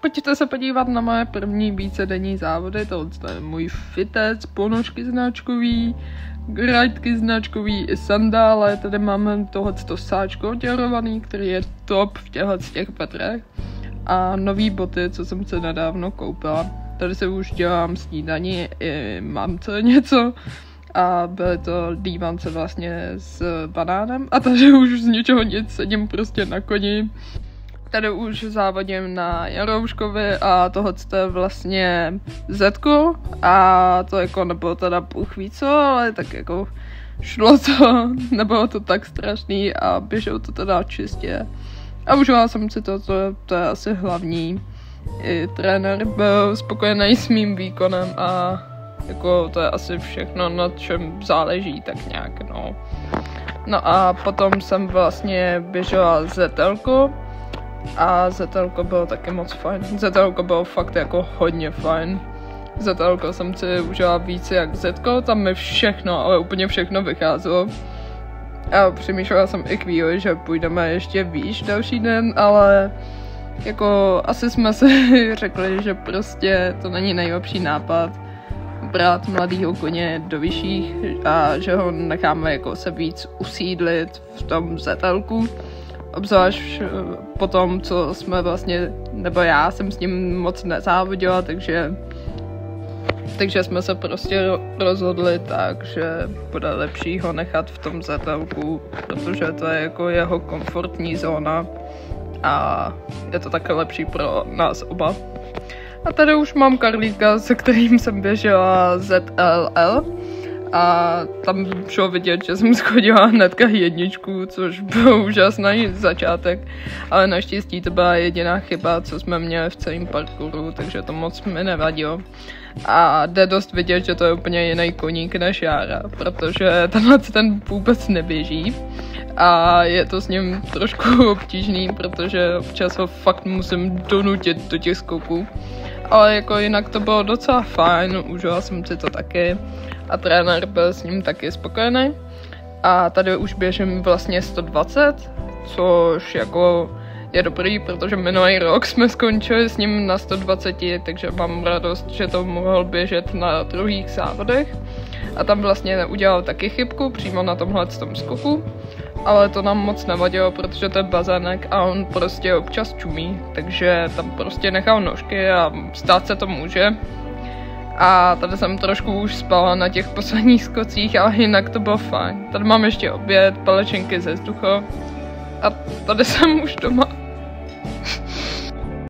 pojďte se podívat na moje první vícedenní závody, to je můj fitec, ponožky značkový, rajtky značkový i sandále, tady máme tohleto sáčko oděrovaný, který je top v těch patrech a nový boty, co jsem se nedávno koupila. Tady se už dělám snídaní i mamce něco a byly to dívance vlastně s banánem a tady už z ničeho nic sedím prostě na koni. Tady už závodím na Jarouškovi a tohle je vlastně Zetko a to jako nebylo teda bůh ví co, ale tak jako šlo to, nebylo to tak strašný a běželo to teda čistě. A užila jsem si to je asi hlavní. I trenér byl spokojený s mým výkonem a jako to je asi všechno, na čem záleží tak nějak, no. No a potom jsem vlastně běžela ZL-ko a ZL-ko bylo taky moc fajn. ZL-ko bylo fakt jako hodně fajn. ZL-ko jsem si užila víc jak Z-ko, tam mi všechno, ale úplně všechno vycházelo. A přemýšlela jsem i chvíli, že půjdeme ještě výš další den, ale jako asi jsme si řekli, že prostě to není nejlepší nápad brát mladýho koně do vyšších a že ho necháme jako se víc usídlit v tom ZL-ku. Obzvlášť po tom, co jsme vlastně, nebo já jsem s ním moc nezávodila, takže jsme se prostě rozhodli tak, že bude lepší ho nechat v tom ZL-ku, protože to je jako jeho komfortní zóna a je to také lepší pro nás oba. A tady už mám Karlíka, se kterým jsem běžela ZLL a tam šlo vidět, že jsem schodila hnedka jedničku, což byl úžasný začátek, ale naštěstí to byla jediná chyba, co jsme měli v celém parkouru, takže to moc mi nevadilo. A jde dost vidět, že to je úplně jiný koník než Jára, protože ten vůbec neběží a je to s ním trošku obtížný, protože občas ho fakt musím donutit do těch skoků. Ale jako jinak to bylo docela fajn, užila jsem si to taky a trenér byl s ním taky spokojený. A tady už běžím vlastně 120, což jako je dobrý, protože minulý rok jsme skončili s ním na 120, takže mám radost, že to mohl běžet na druhých závodech. A tam vlastně udělal taky chybku přímo na tomhle skoku, ale to nám moc nevadilo, protože to je bazének a on prostě občas čumí, takže tam prostě nechal nožky a stát se to může. A tady jsem trošku už spala na těch posledních skocích, ale jinak to bylo fajn. Tady mám ještě oběd, palečinky ze vzduchu a tady jsem už doma.